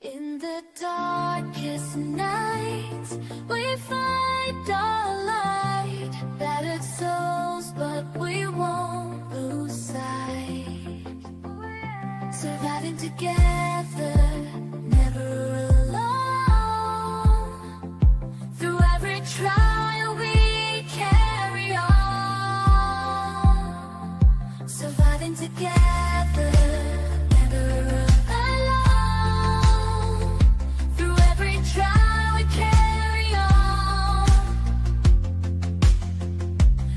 In the darkest nights, we find our light. Battered souls, but we won't lose sight. Surviving together, never alone. Through every trial, we carry on. Surviving together, never alone. Through every trial, we carry on.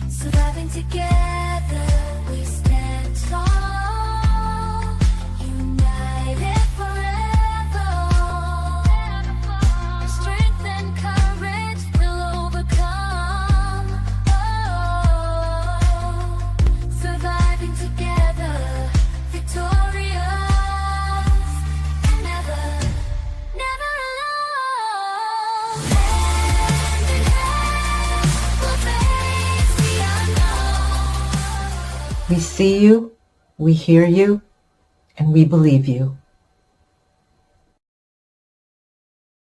Surviving together, we stand tall. United forever. Strength and courage will overcome. Oh, surviving together, victorious, never, never alone. Hand in hand, we'll face the unknown. We see you, we hear you, and we believe you.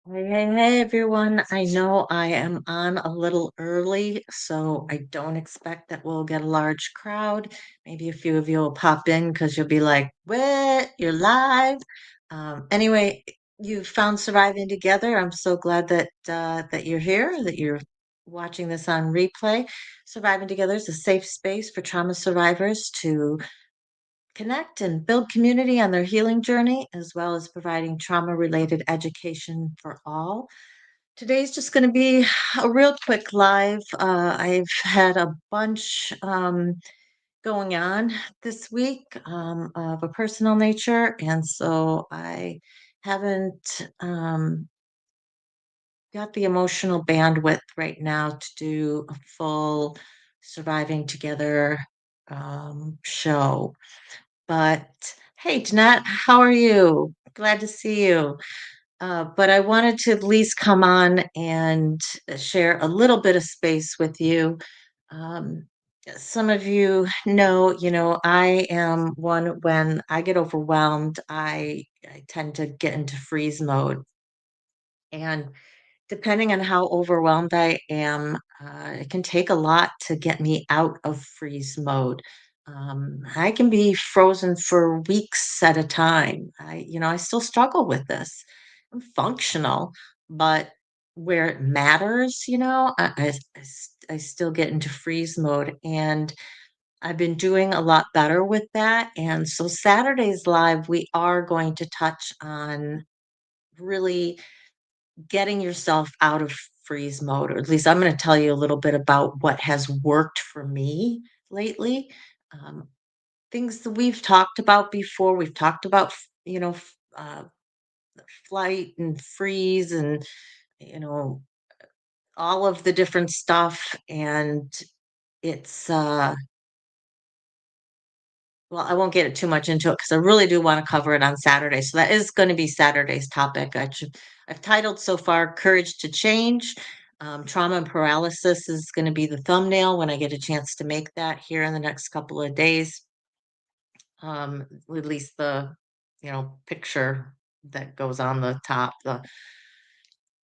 Hey, everyone. I know I am on a little early, so I don't expect that we'll get a large crowd. Maybe a few of you will pop in because you'll be like, what? You're live? Anyway, you found Surviving Together. I'm so glad that you're here, that you're watching this on replay. Surviving Together is a safe space for trauma survivors to connect and build community on their healing journey, as well as providing trauma related education for all. Today's just going to be a real quick live. I've had a bunch going on this week of a personal nature, and so I haven't got the emotional bandwidth right now to do a full Surviving Together show. But hey, Jeanette, how are you? Glad to see you. But I wanted to at least come on and share a little bit of space with you. Um, some of you know, I am one when I get overwhelmed, I tend to get into freeze mode. And depending on how overwhelmed I am, it can take a lot to get me out of freeze mode. I can be frozen for weeks at a time. I still struggle with this. I'm functional, but where it matters, I still get into freeze mode. And I've been doing a lot better with that. And so Saturday's live, we are going to touch on really getting yourself out of freeze mode, or at least I'm going to tell you a little bit about what has worked for me lately. Um, Things that we've talked about before. We've talked about, flight and freeze and, you know, all of the different stuff. And it's, well, I won't get it too much into it because I really do want to cover it on Saturday. So that is going to be Saturday's topic. I've titled so far Courage to Change. Trauma and Paralysis is going to be the thumbnail when I get a chance to make that here in the next couple of days. At least the, picture that goes on the top. The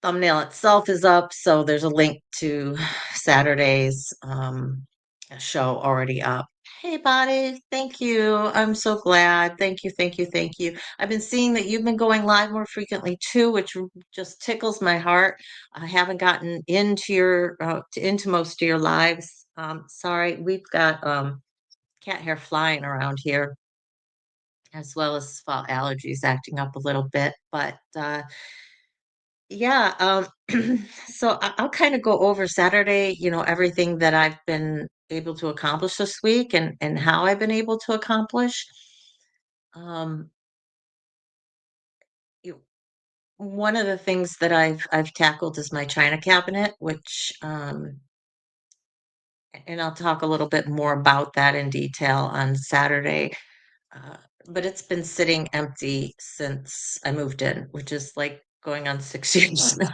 thumbnail itself is up, so there's a link to Saturday's show already up. Hey, Bonnie, thank you. I'm so glad. Thank you, thank you, thank you. I've been seeing that you've been going live more frequently too, which just tickles my heart. I haven't gotten into into most of your lives. Sorry, we've got cat hair flying around here, as well as fall allergies acting up a little bit. But yeah, so I'll kind of go over Saturday, everything that I've been able to accomplish this week and how I've been able to accomplish. Um, you, One of the things that I've tackled is my china cabinet, which and I'll talk a little bit more about that in detail on Saturday. Uh, but it's been sitting empty since I moved in, which is like going on 6 years now,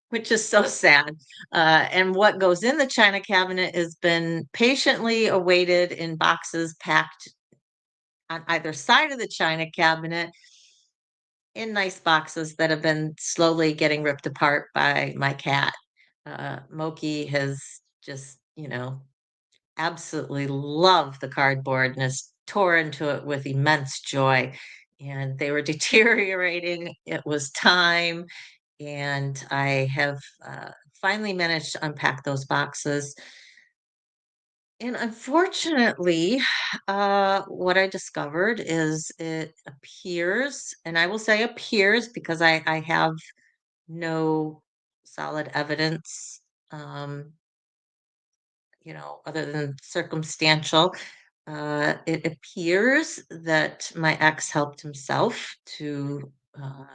which is so sad. And what goes in the china cabinet has been patiently awaited in boxes packed on either side of the china cabinet. in nice boxes that have been slowly getting ripped apart by my cat. Moki has just, absolutely loved the cardboard and has tore into it with immense joy. And they were deteriorating. It was time. And I have finally managed to unpack those boxes. And unfortunately, what I discovered is it appears, and I will say appears because I have no solid evidence, um, other than circumstantial. It appears that my ex helped himself to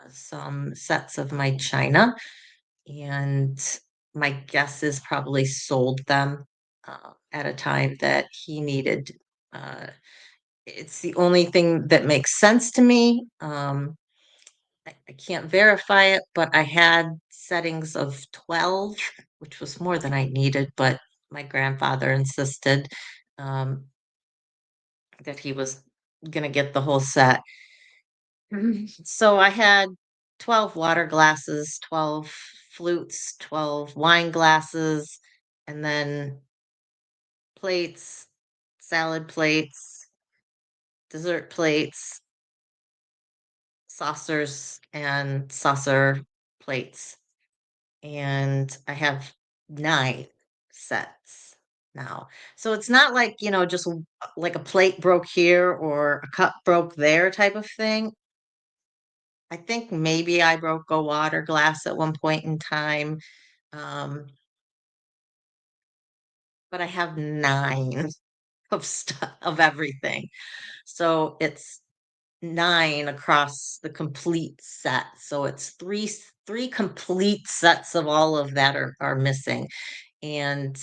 some sets of my china, and my guess is probably sold them at a time that he needed. Uh, it's the only thing that makes sense to me. I can't verify it, but I had settings of 12, which was more than I needed, but my grandfather insisted um, that he was going to get the whole set. So I had 12 water glasses, 12 flutes, 12 wine glasses, and then plates, salad plates, dessert plates, saucers, and saucer plates. And I have 9 sets now. So it's not like, just like a plate broke here or a cup broke there type of thing. I think maybe I broke a water glass at one point in time, um, but I have 9 of stuff of everything. So it's 9 across the complete set. So it's 3 complete sets of all of that are missing. And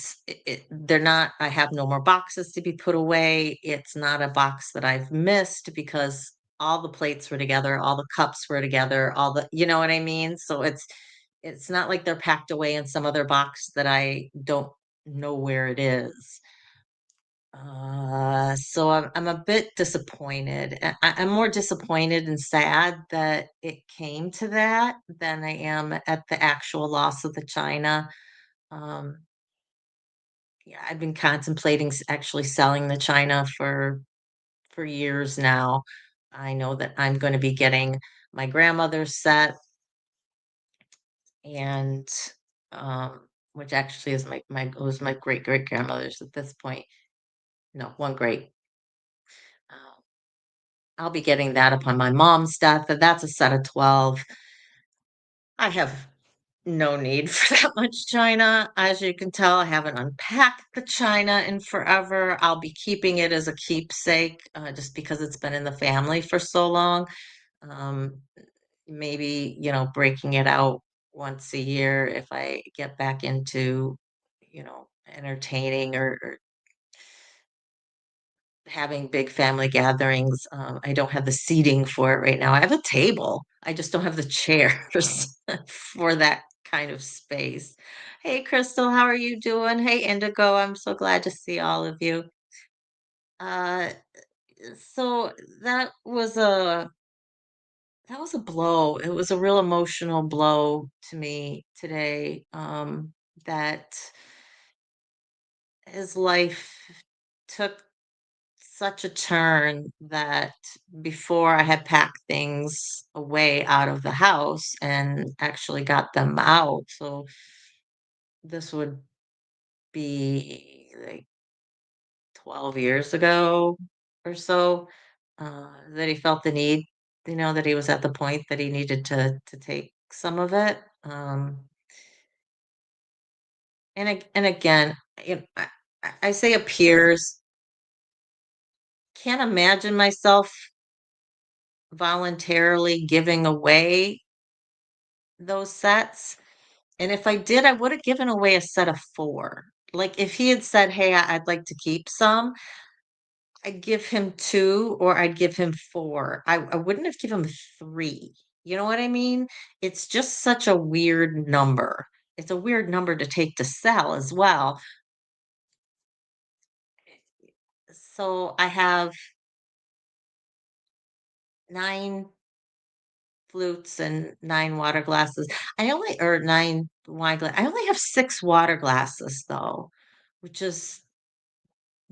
they're not, I have no more boxes to be put away. It's not a box that I've missed because all the plates were together, all the cups were together, all the, you know what I mean? So it's not like they're packed away in some other box that I don't know where it is. So I'm a bit disappointed. I'm more disappointed and sad that it came to that than I am at the actual loss of the china. Um, yeah, I've been contemplating actually selling the china for years now. I know that I'm going to be getting my grandmother's set, and which actually is my was my great great grandmother's at this point. No, one great. Um, I'll be getting that upon my mom's death, and that's a set of 12. I have no need for that much china. As you can tell, I haven't unpacked the china in forever. I'll be keeping it as a keepsake just because it's been in the family for so long. Um, Maybe, breaking it out once a year if I get back into, entertaining or having big family gatherings. I don't have the seating for it right now. I have a table. I just don't have the chairs for that kind of space. Hey, Crystal, how are you doing? Hey, Indigo, I'm so glad to see all of you. Uh, so that was a blow. It was a real emotional blow to me today. That his life took such a turn that before I had packed things away out of the house and actually got them out. So this would be like 12 years ago or so, that he felt the need, that he was at the point that he needed to take some of it. And again, I say appears, can't imagine myself voluntarily giving away those sets. And if I did, I would have given away a set of 4. Like, if he had said, "Hey, I'd like to keep some," I'd give him 2 or I'd give him 4. I wouldn't have given him 3. You know what I mean? It's just such a weird number. It's a weird number to take to sell as well. So I have 9 flutes and 9 water glasses. I only or 9 wine gla I only have 6 water glasses, though, which is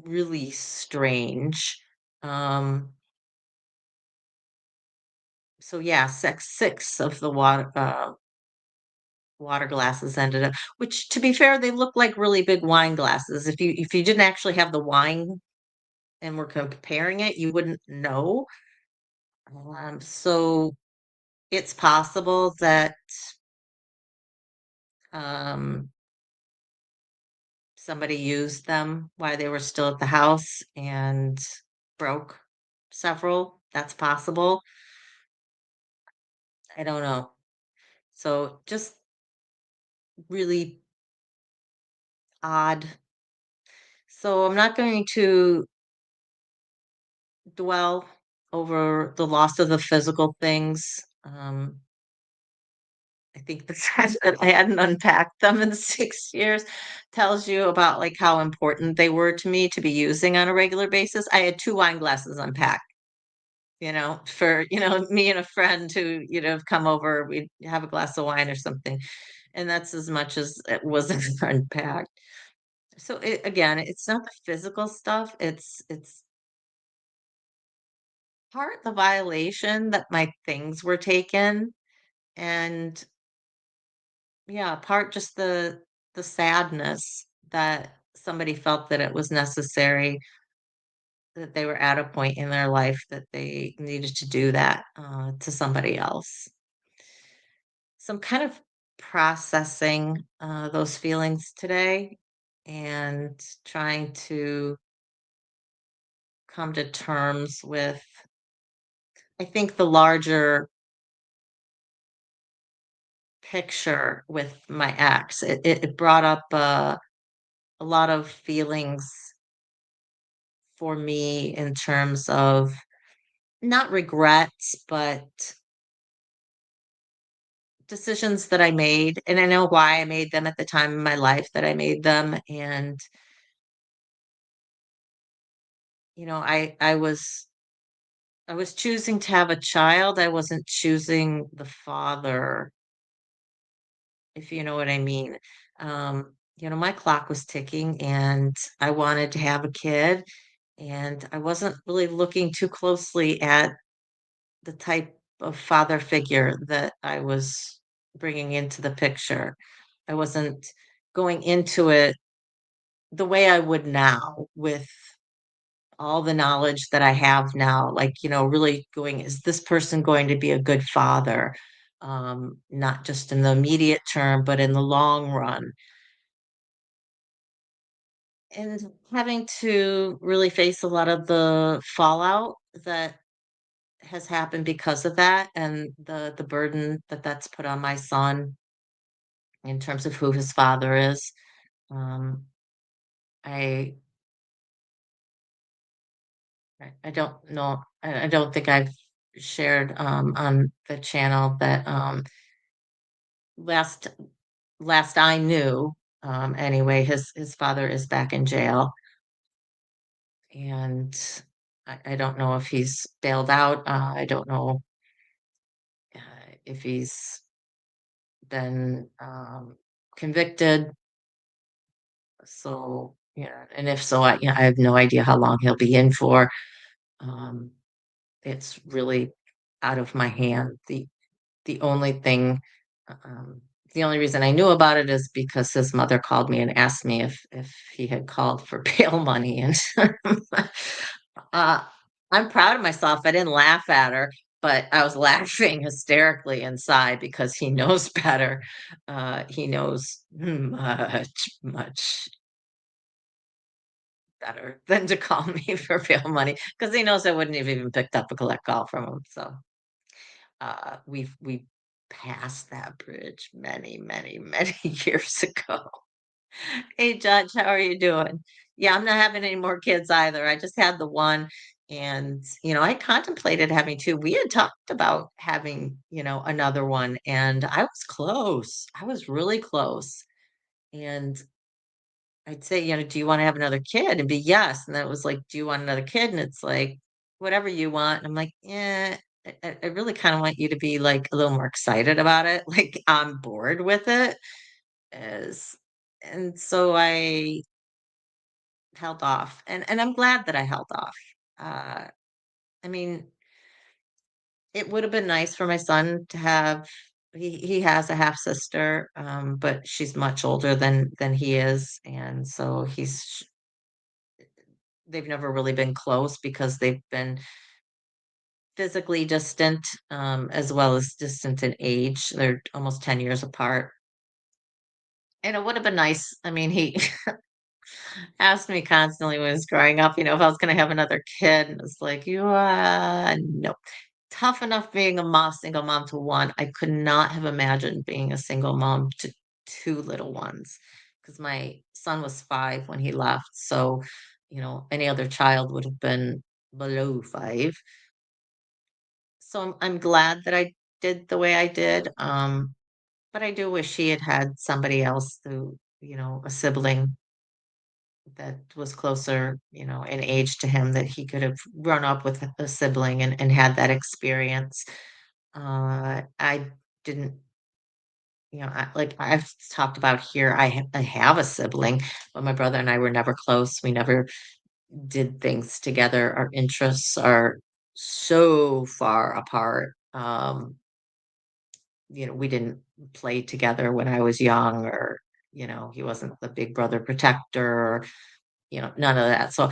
really strange. Um, so yeah, 6 of the water glasses ended up which, to be fair, they look like really big wine glasses. If you didn't actually have the wine and were comparing it, you wouldn't know. So it's possible that, um, somebody used them while they were still at the house and broke several. That's possible. I don't know. So just really odd. So I'm not going to dwell over the loss of the physical things. I think the fact that I hadn't unpacked them in 6 years tells you about, like, how important they were to me to be using on a regular basis. I had 2 wine glasses unpacked, for, me and a friend who, have come over, we'd have a glass of wine or something, and that's as much as it was unpacked. So, again, it's not the physical stuff, it's part the violation that my things were taken, and yeah, part just the sadness that somebody felt that it was necessary, that they were at a point in their life that they needed to do that, to somebody else. So I'm kind of processing, those feelings today and trying to come to terms with, I think, the larger picture with my ex. It brought up, a lot of feelings for me in terms of not regrets, but decisions that I made, and I know why I made them at the time in my life that I made them, and, I was choosing to have a child, I wasn't choosing the father, if you know what I mean. My clock was ticking, and I wanted to have a kid, and I wasn't really looking too closely at the type of father figure that I was bringing into the picture. I wasn't going into it the way I would now with all the knowledge that I have now, like, really going, is this person going to be a good father? Not just in the immediate term, but in the long run. And having to really face a lot of the fallout that has happened because of that and the burden that that's put on my son in terms of who his father is. Um, I I don't know. I don't think I've shared on the channel that last last I knew, anyway, his father is back in jail, and I don't know if he's bailed out. I don't know if he's been convicted. So yeah, and if so, I have no idea how long he'll be in for. Um, it's really out of my hand. The only thing, um, the only reason I knew about it is because his mother called me and asked me if he had called for bail money, and uh, I'm proud of myself. I didn't laugh at her, but I was laughing hysterically inside because he knows better. He knows much, much better than to call me for bail money because he knows I wouldn't have even picked up a collect call from him. So we passed that bridge many, many, many years ago. Hey, Judge, how are you doing? Yeah, I'm not having any more kids either. I just had the one, and I contemplated having two. We had talked about having, another one, and I was close. I was really close, and I'd say, do you want to have another kid? And be yes, and then it was like, do you want another kid? And it's like, whatever you want. And I'm like, yeah. I really kind of want you to be like a little more excited about it, like on board with it. As and so I held off, and I'm glad that I held off. Uh, I mean, it would have been nice for my son to have. He has a half sister, but she's much older than he is, and so they've never really been close because they've been physically distant, as well as distant in age. They're almost 10 years apart. And it would have been nice. I mean, he asked me constantly when he was growing up, if I was going to have another kid. And it's like, no. Tough enough being a single mom to one. I could not have imagined being a single mom to two little ones because my son was 5 when he left. So, any other child would have been below 5. So I'm glad that I did the way I did. But I do wish he had had somebody else a sibling that was closer, in age to him that he could have grown up with a sibling and had that experience. I didn't, like I've talked about here, I have a sibling, but my brother and I were never close. We never did things together. Our interests are so far apart. We didn't play together when I was young, or, he wasn't the big brother protector, or, none of that. So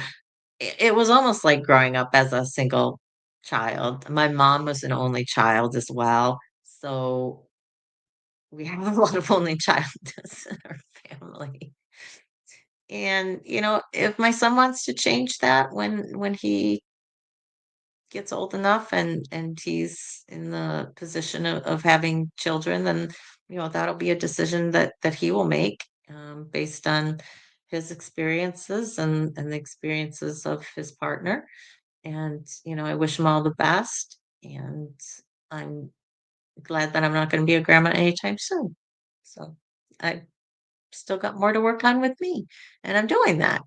it was almost like growing up as a single child. My mom was an only child as well. So we have a lot of only childness in our family. And, if my son wants to change that when he gets old enough and he's in the position of having children, then that'll be a decision that he will make, based on his experiences and the experiences of his partner. And I wish him all the best, and I'm glad that I'm not going to be a grandma anytime soon. So I still got more to work on with me, and I'm doing that.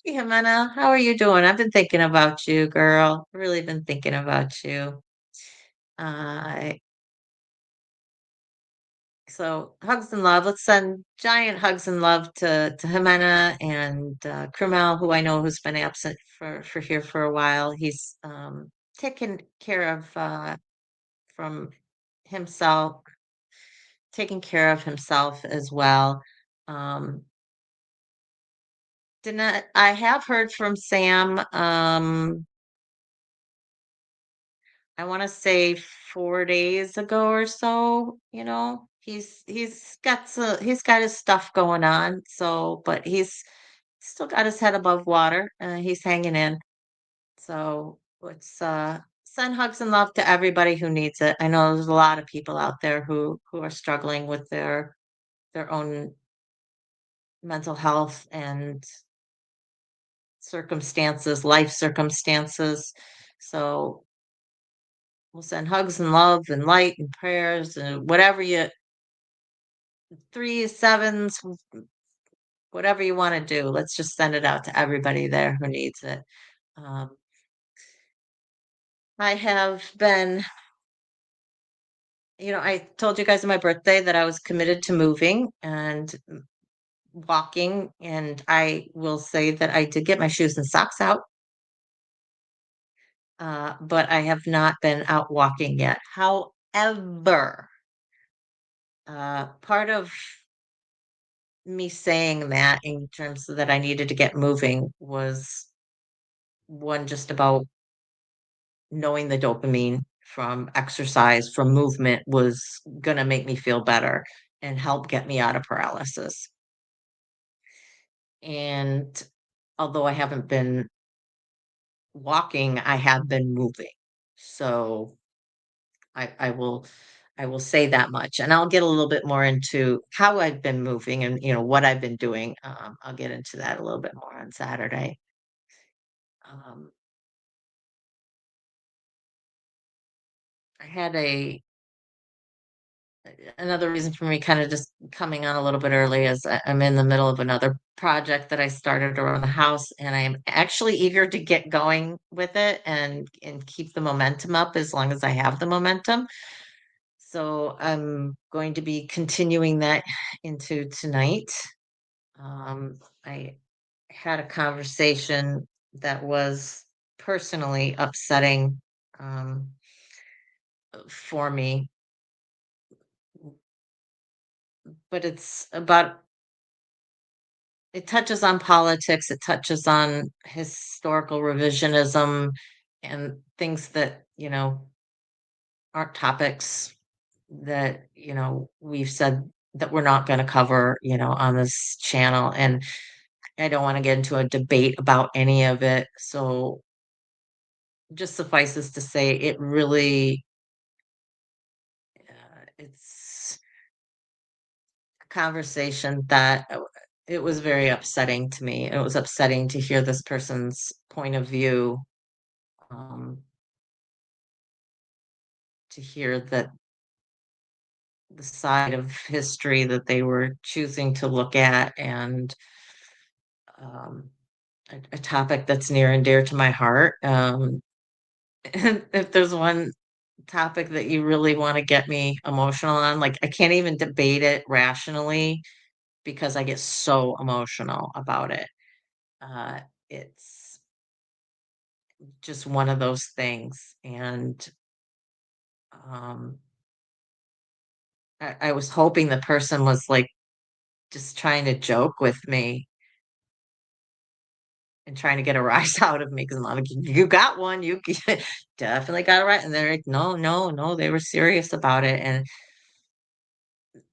Hey, Jimena, how are you doing? I've been thinking about you, girl. Really been thinking about you. Uh, so hugs and love. Let's send giant hugs and love to Jimena and Krumel, who I know who's been absent for here for a while. He's taken care of from himself, taking care of himself as well. Um, didn't I have heard from Sam? I wanna say 4 days ago or so, he's got his stuff going on, so but he's still got his head above water, he's hanging in. So, let's, send hugs and love to everybody who needs it. I know there's a lot of people out there who are struggling with their own mental health and life circumstances. So, we'll send hugs and love and light and prayers and whatever you threes, sevens, whatever you want to do. Let's just send it out to everybody there who needs it. Um, I have been, I told you guys on my birthday that I was committed to moving and walking, and I will say that I did get my shoes and socks out, but I have not been out walking yet. However, part of me saying that in terms of that I needed to get moving was one just about knowing the dopamine from exercise, from movement was gonna make me feel better and help get me out of paralysis. And although I haven't been walking, I have been moving. So I will say that much. And I'll get a little bit more into how I've been moving and what I've been doing. I'll get into that a little bit more on Saturday. Um, I had another reason for me kind of just coming on a little bit early is I'm in the middle of another project that I started around the house, and I'm actually eager to get going with it and keep the momentum up as long as I have the momentum. So I'm going to be continuing that into tonight. I had a conversation that was personally upsetting for me, but it touches on politics, it touches on historical revisionism and things that, aren't topics that, we've said that we're not going to cover, on this channel. And I don't want to get into a debate about any of it. So just suffices to say it really it's a conversation that it was very upsetting to me. It was upsetting to hear this person's point of view, um, to hear that the side of history that they were choosing to look at, and um, a topic that's near and dear to my heart. And if there's one topic that you really want to get me emotional on, like I can't even debate it rationally because I get so emotional about it. Uh, it's just one of those things. And um, I was hoping the person was like just trying to joke with me and trying to get a rise out of me because I'm like, you got one, you definitely got it right. And they're like, no, no, no, they were serious about it. And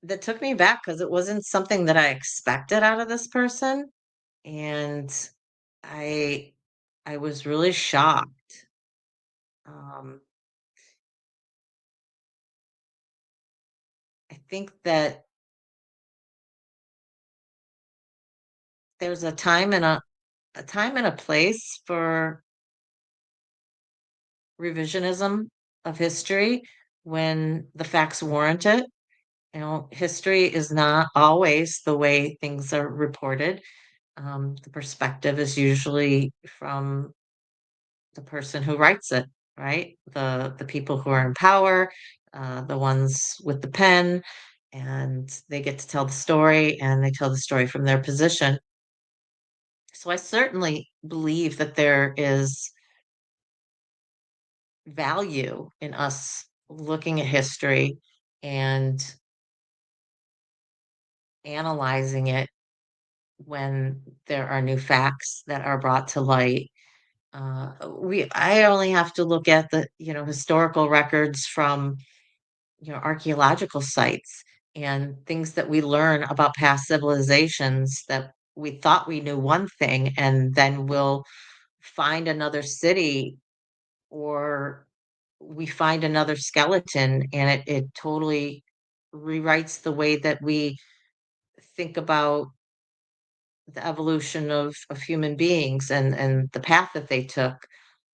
that took me back because it wasn't something that I expected out of this person. And I I was really shocked. Um, I think that there's a time and a place for revisionism of history when the facts warrant it. History is not always the way things are reported. The perspective is usually from the person who writes it, right? The people who are in power, the ones with the pen, and they get to tell the story, and they tell the story from their position. So I certainly believe that there is value in us looking at history and analyzing it when there are new facts that are brought to light. I only have to look at the historical records from archaeological sites and things that we learn about past civilizations that we thought we knew one thing, and then we'll find another city, or we find another skeleton, and it totally rewrites the way that we think about the evolution of human beings and the path that they took.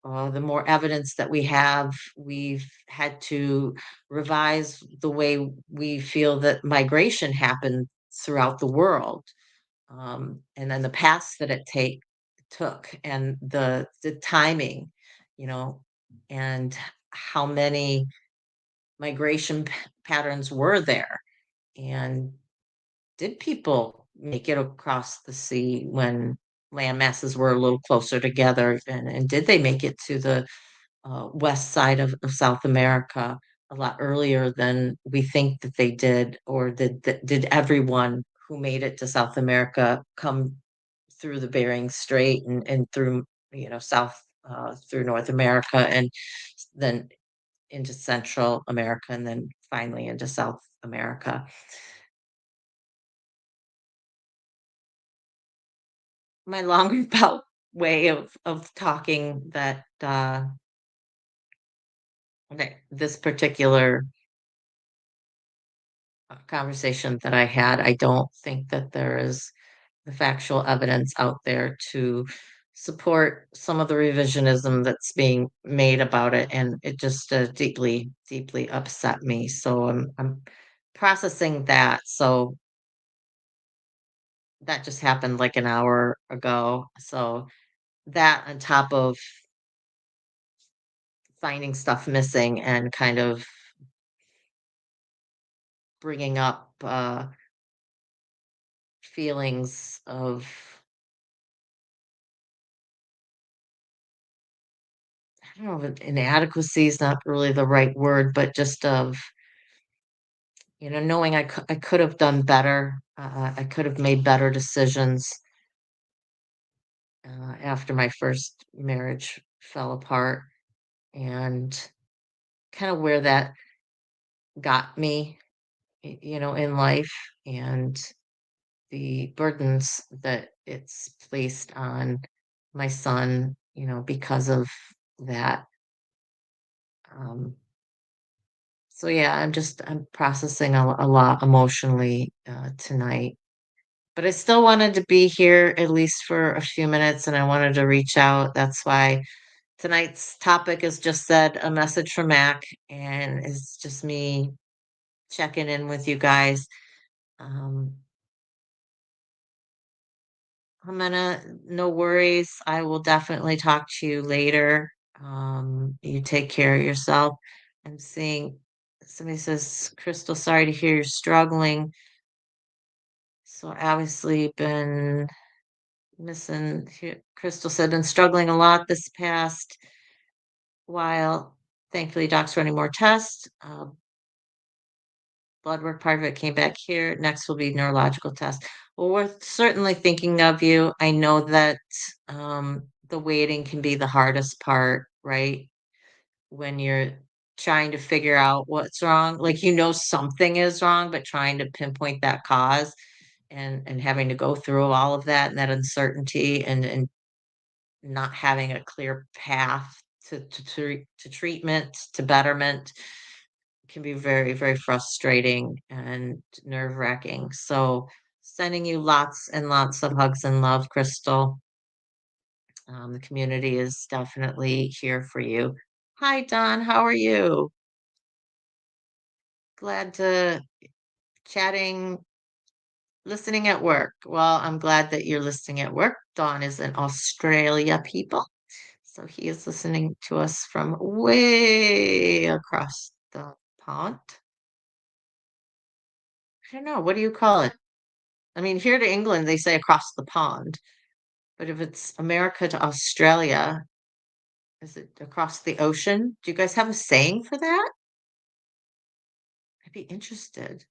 The more evidence that we have, we've had to revise the way we feel that migration happened throughout the world, and then the paths that took, and the timing, you know, and how many migration patterns were there, and did people make it across the sea when land masses were a little closer together? And did they make it to the west side of South America a lot earlier than we think that they did? Or did everyone who made it to South America come through the Bering Strait and through, south, through North America, and then into Central America, and then finally into South America? My longer bout way of talking that, this particular, conversation that I had, I don't think that there is the factual evidence out there to support some of the revisionism that's being made about it, and it just, deeply, deeply upset me. So I'm processing that. So that just happened like an hour ago. So that on top of finding stuff missing and kind of bringing up feelings of, I don't know if inadequacy is not really the right word, but just of, knowing I could have done better. I could have made better decisions after my first marriage fell apart, and kind of where that got me, in life, and the burdens that it's placed on my son, because of that. Um, so yeah, I'm processing a lot emotionally tonight. But I still wanted to be here at least for a few minutes, and I wanted to reach out. That's why tonight's topic is just said a message from Mac, and it's just me checking in with you guys. Um, no worries. I will definitely talk to you later. You take care of yourself. I'm seeing somebody says, Crystal, sorry to hear you're struggling. So obviously been missing. Crystal said, been struggling a lot this past while. Thankfully, doc's running more tests. Blood work part of it came back here. Next will be neurological test. Well, we're certainly thinking of you. I know that the waiting can be the hardest part, right? When you're trying to figure out what's wrong, like something is wrong, but trying to pinpoint that cause, and having to go through all of that and that uncertainty, and not having a clear path to treatment, to betterment, can be very, very frustrating and nerve wracking. So, sending you lots and lots of hugs and love, Crystal. The community is definitely here for you. Hi, Don. How are you? Glad to chatting, listening at work. Well, I'm glad that you're listening at work. Don is in Australia, people. So he is listening to us from way across the pond. I don't know. What do you call it? I mean, here to England, they say across the pond. But if it's America to Australia, is it across the ocean? Do you guys have a saying for that? I'd be interested.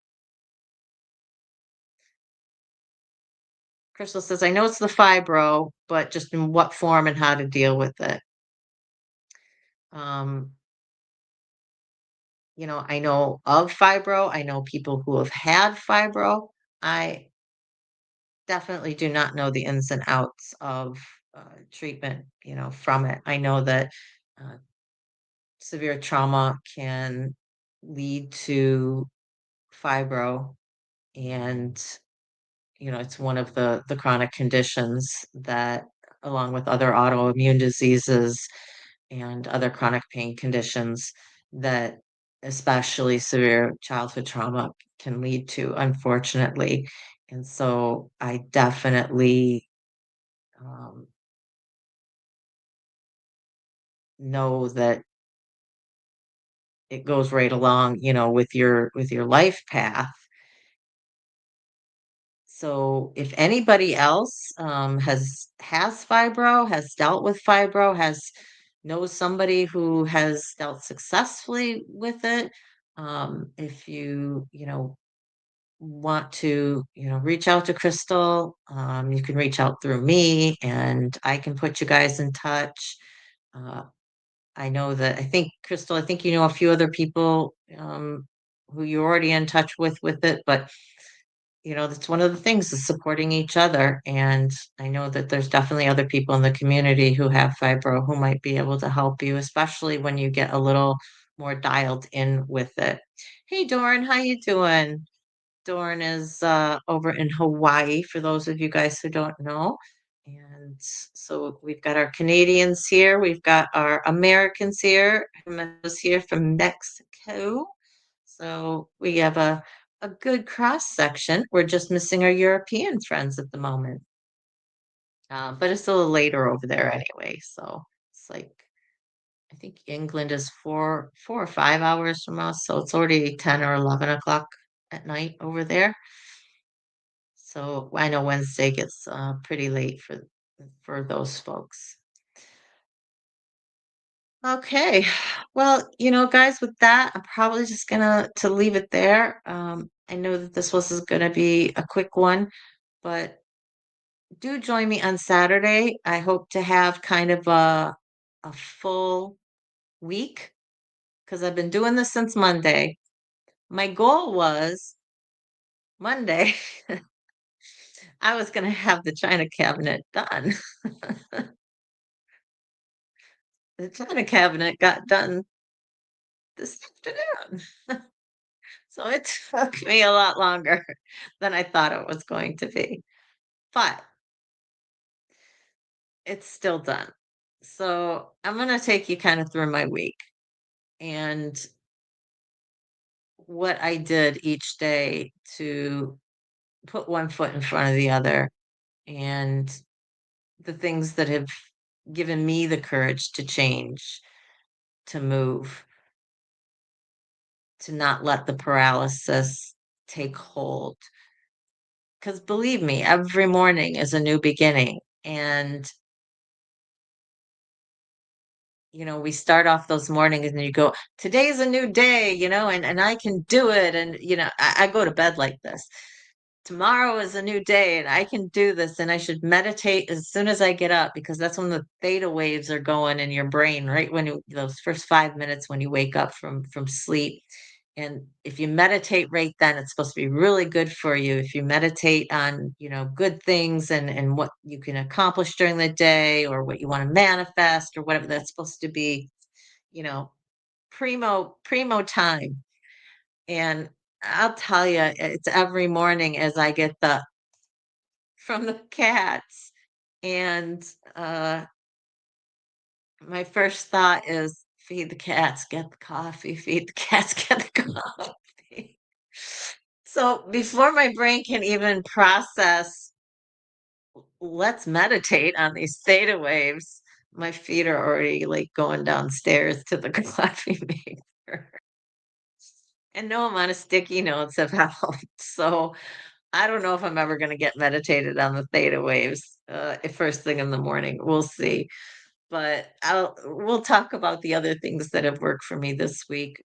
Crystal says, I know it's the fibro, but just in what form and how to deal with it. Um, I know of fibro. I know people who have had fibro. I definitely do not know the ins and outs of treatment, from it. I know that uh, severe trauma can lead to fibro, and it's one of the chronic conditions that, along with other autoimmune diseases and other chronic pain conditions, that especially severe childhood trauma can lead to, unfortunately. And so I definitely um, know that it goes right along, with your life path. So if anybody else has fibro, has dealt with fibro, has knows somebody who has dealt successfully with it, if you want to reach out to Crystal, you can reach out through me, and I can put you guys in touch. Uh, I think Crystal, I think a few other people who you're already in touch with it, but that's one of the things, is supporting each other. And I know that there's definitely other people in the community who have fibro who might be able to help you, especially when you get a little more dialed in with it. Hey, Doran, how you doing? Doran is over in Hawaii, for those of you guys who don't know. And so we've got our Canadians here, we've got our Americans here, who's here from Mexico. So we have a a good cross section. We're just missing our European friends at the moment. But it's a little later over there anyway. So it's like I think England is 4 or 5 hours from us, so it's already 10 or 11 o'clock at night over there. So I know Wednesday gets pretty late for those folks. Okay. Well, guys, with that, I'm probably just gonna to leave it there. I know that this was gonna be a quick one, but do join me on Saturday. I hope to have kind of a full week because I've been doing this since Monday. My goal was Monday, I was gonna have the china cabinet done. The china cabinet got done this afternoon. So it took me a lot longer than I thought it was going to be, but it's still done. So I'm going to take you kind of through my week and what I did each day to put one foot in front of the other and the things that have given me the courage to change, to move, to not let the paralysis take hold. Because believe me, every morning is a new beginning. And we start off those mornings and you go, today's a new day, and I can do it. And, I go to bed like this. Tomorrow is a new day and I can do this. And I should meditate as soon as I get up because that's when the theta waves are going in your brain, right? When those first 5 minutes when you wake up from sleep. And if you meditate right then, it's supposed to be really good for you. If you meditate on, good things and what you can accomplish during the day or what you want to manifest or whatever, that's supposed to be, you know, primo time. And I'll tell you, it's every morning as I get the from the cats. And my first thought is feed the cats, get the coffee, feed the cats, get the coffee. So before my brain can even process, let's meditate on these theta waves, my feet are already like going downstairs to the coffee maker. And no amount of sticky notes have helped. So I don't know if I'm ever going to get meditated on the theta waves first thing in the morning. We'll see. But we'll talk about the other things that have worked for me this week.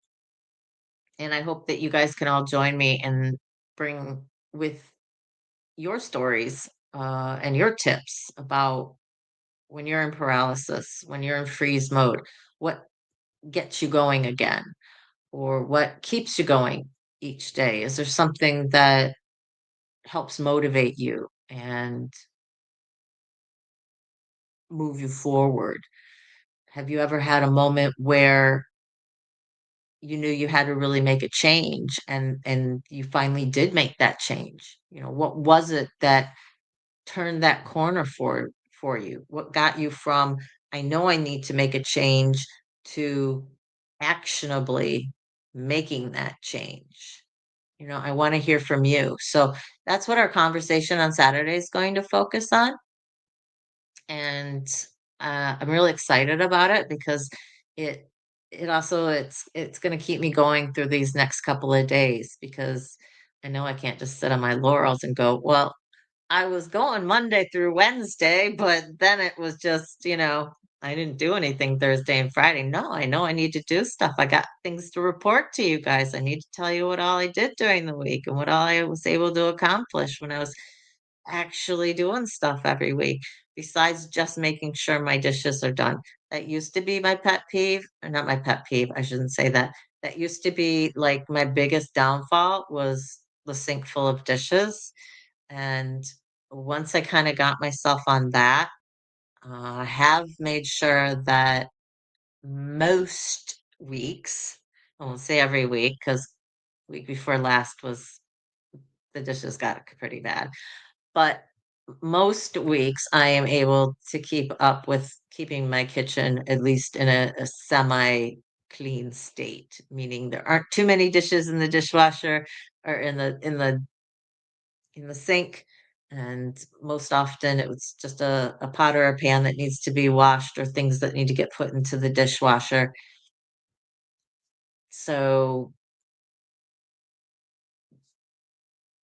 And I hope that you guys can all join me and bring with your stories and your tips about when you're in paralysis, when you're in freeze mode, what gets you going again, or what keeps you going each day? Is there something that helps motivate you and move you forward? Have you ever had a moment where you knew you had to really make a change and you finally did make that change? What was it that turned that corner for you? What got you from I know I need to make a change to actionably making that change? I want to hear from you. So that's what our conversation on Saturday is going to focus on. And I'm really excited about it because it it's going to keep me going through these next couple of days because I know I can't just sit on my laurels and go, well, I was going Monday through Wednesday, but then it was just, I didn't do anything Thursday and Friday. No, I know I need to do stuff. I got things to report to you guys. I need to tell you what all I did during the week and what all I was able to accomplish when I was actually doing stuff every week, besides just making sure my dishes are done. That used to be my pet peeve, or not my pet peeve, I shouldn't say that. That used to be like my biggest downfall was the sink full of dishes. And once I kind of got myself on that, I have made sure that most weeks, I won't say every week because week before last was the dishes got pretty bad. But most weeks, I am able to keep up with keeping my kitchen at least in a semi clean state, meaning there aren't too many dishes in the dishwasher or in the sink. And most often it was just a pot or a pan that needs to be washed or things that need to get put into the dishwasher. So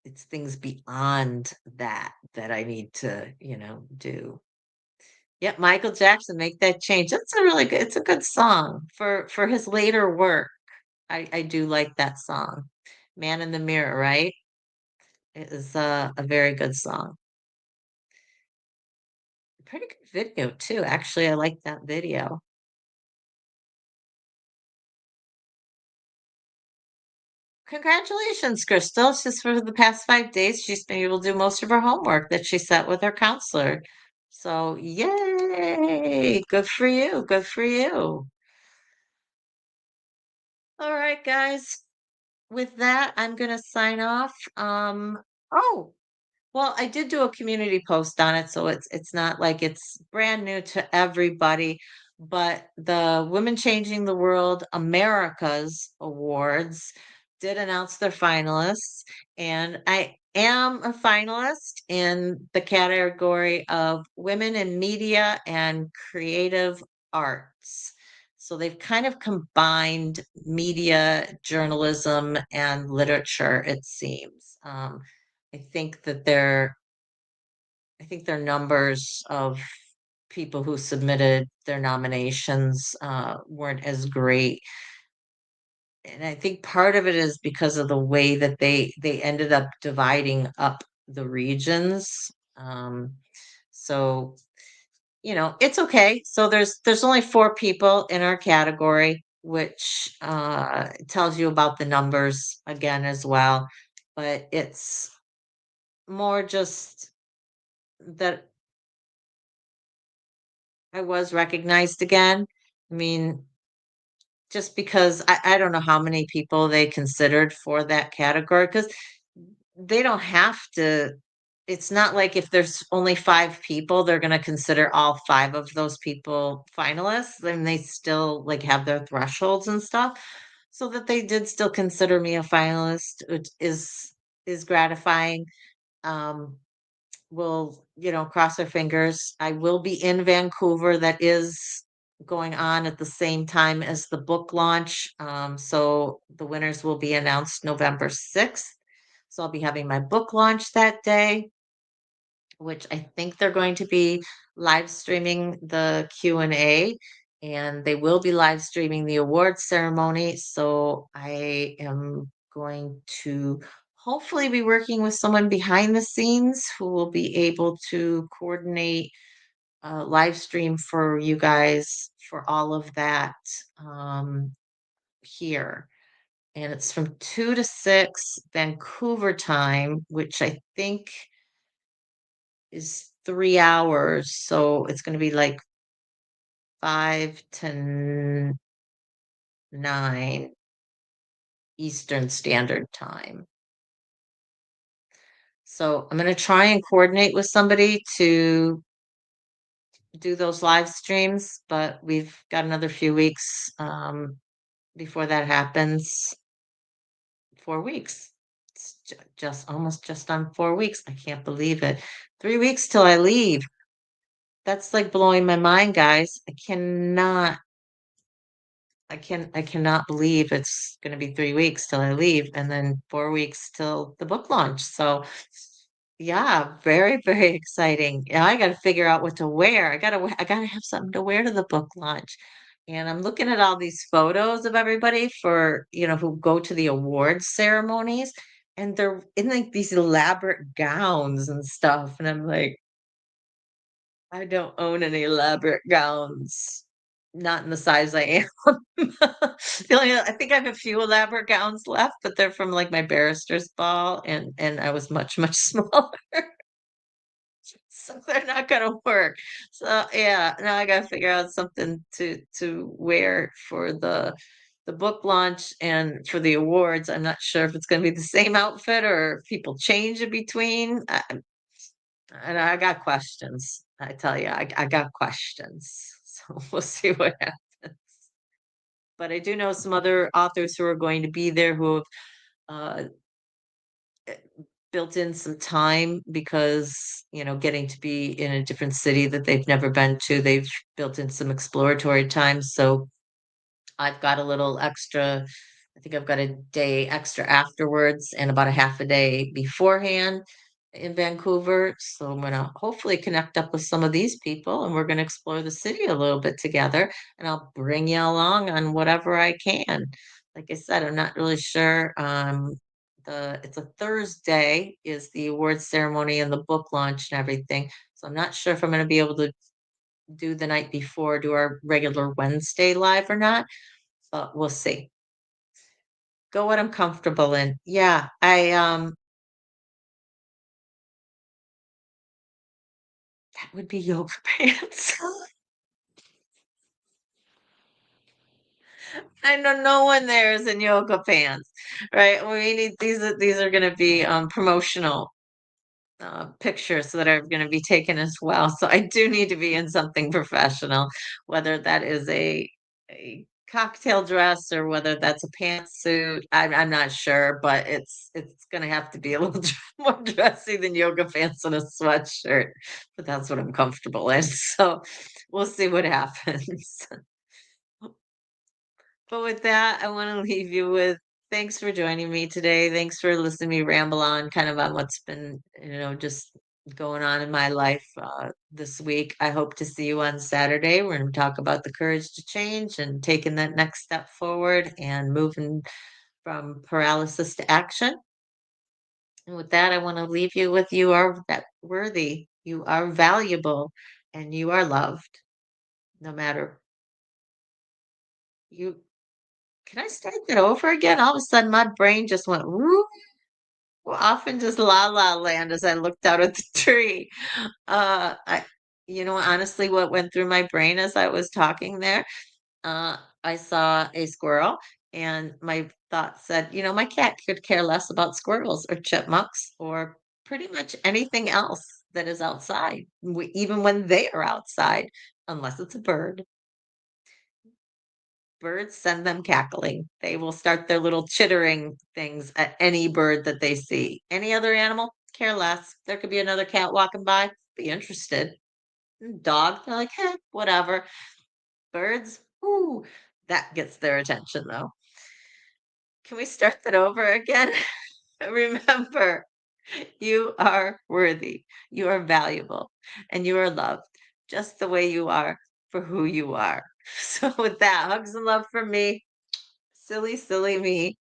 it's things beyond that I need to, do. Yep, Michael Jackson, Make That Change. That's a really good it's a good song for his later work. I do like that song. Man in the Mirror, right? It is a very good song. Pretty good video too. Actually, I like that video. Congratulations, Crystal. She's for the past 5 days. She's been able to do most of her homework that she set with her counselor. So, yay! Good for you. Good for you. All right, guys. With that, I'm gonna sign off. Oh, well, I did do a community post on it, so it's not like it's brand new to everybody, but the Women Changing the World America's Awards did announce their finalists, and I am a finalist in the category of Women in Media and Creative Arts. So they've kind of combined media, journalism, and literature, it seems. I think that I think their numbers of people who submitted their nominations weren't as great, and I think part of it is because of the way that they ended up dividing up the regions. So it's okay. So there's only 4 people in our category, which tells you about the numbers again as well. But it's more just that I was recognized again. I mean, just because I don't know how many people they considered for that category because they don't have to. It's not like if there's only 5 people, they're going to consider all 5 of those people finalists. Then they still like have their thresholds and stuff. So that they did still consider me a finalist, which is gratifying. Um, we'll, cross our fingers. I will be in Vancouver. That is going on at the same time as the book launch. So the winners will be announced November 6th. So I'll be having my book launch that day, which I think they're going to be live streaming the Q&A, and they will be live streaming the awards ceremony. So I am going to hopefully be working with someone behind the scenes who will be able to coordinate a live stream for you guys for all of that here. And it's from 2 to 6 Vancouver time, which I think is 3 hours. So it's going to be like 5 to 9 Eastern Standard Time. So I'm going to try and coordinate with somebody to do those live streams, but we've got another few weeks before that happens. 4 weeks. It's just almost just on 4 weeks. I can't believe it. 3 weeks till I leave. That's like blowing my mind, guys. I cannot believe it's gonna be 3 weeks till I leave and then 4 weeks till the book launch. So, yeah, very, very exciting. Yeah, I gotta figure out what to wear. I gotta have something to wear to the book launch. And I'm looking at all these photos of everybody for, who go to the awards ceremonies, and they're in, like, these elaborate gowns and stuff, and I'm like, I don't own any elaborate gowns. Not in the size I am. I think I have a few elaborate gowns left, but they're from like my barrister's ball, and I was much, much smaller. So they're not gonna work. So yeah, now I gotta figure out something to wear for the book launch and for the awards. I'm not sure if it's gonna be the same outfit or if people change in between. And I got questions. I tell you, I got questions. So we'll see what happens. but I do know some other authors who are going to be there who have uh, eh, built in some time because, getting to be in a different city that they've never been to, they've built in some exploratory time. So I've got a little extra. I think I've got a day extra afterwards and about a half a day beforehand in Vancouver. So I'm going to hopefully connect up with some of these people and we're going to explore the city a little bit together. And I'll bring you along on whatever I can. Like I said, I'm not really sure. It's a Thursday is the awards ceremony and the book launch and everything. So I'm not sure if I'm going to be able to do the night before, do our regular Wednesday live or not, but we'll see. Go what I'm comfortable in. Yeah, that would be yoga pants. I know no one there is in yoga pants, right? We need these are gonna be promotional pictures that are going to be taken as well. So I do need to be in something professional, whether that is a cocktail dress or whether that's a pantsuit. I'm not sure, but it's going to have to be a little more dressy than yoga pants and a sweatshirt. But that's what I'm comfortable in. So we'll see what happens. But with that, I want to leave you with thanks for joining me today. Thanks for listening to me ramble on kind of on what's been, just going on in my life this week. I hope to see you on Saturday. We're going to talk about the courage to change and taking that next step forward and moving from paralysis to action. And with that, I want to leave you with you are that worthy, you are valuable, and you are loved no matter you. Can I start that over again? All of a sudden, my brain just went woo, off in just la la land as I looked out at the tree. I, honestly, what went through my brain as I was talking there, I saw a squirrel, and my thought said, my cat could care less about squirrels or chipmunks or pretty much anything else that is outside, even when they are outside, unless it's a bird. Birds send them cackling. They will start their little chittering things at any bird that they see. Any other animal, care less. There could be another cat walking by, be interested. Dog, they're like, whatever. Birds, ooh, that gets their attention though. Can we start that over again? Remember, you are worthy, you are valuable, and you are loved just the way you are for who you are. So, with that, hugs and love from me. Silly, silly me.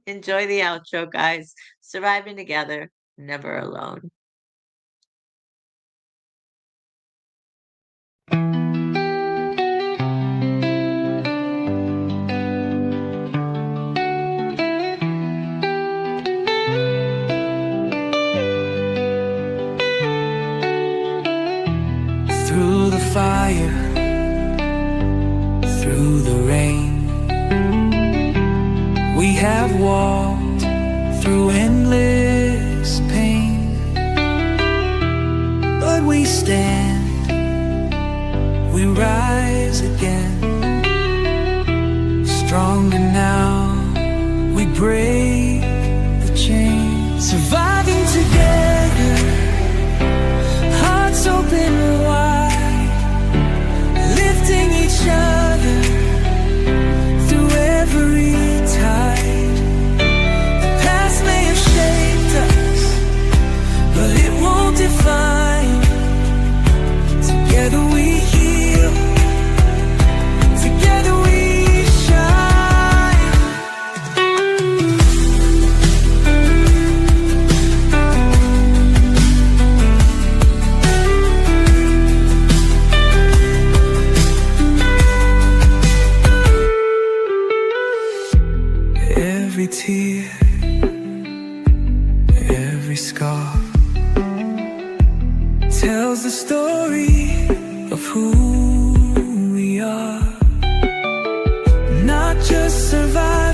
Enjoy the outro, guys. Surviving together, never alone. Through the fire, through the rain, we have walked through endless pain, but we stand, we rise again, stronger now, we break the chain, surviving together, hearts open wide, lifting each other through every tide. The past may have shaped us, but it won't define. Together we heal, together we shine. Every tear, every scar tells the story of who we are. Not just survive